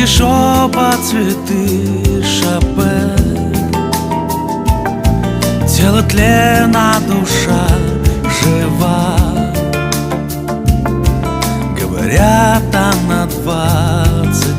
шепот, цветы, Шопен. Тело тлена, душа жива. Говорят, там на 20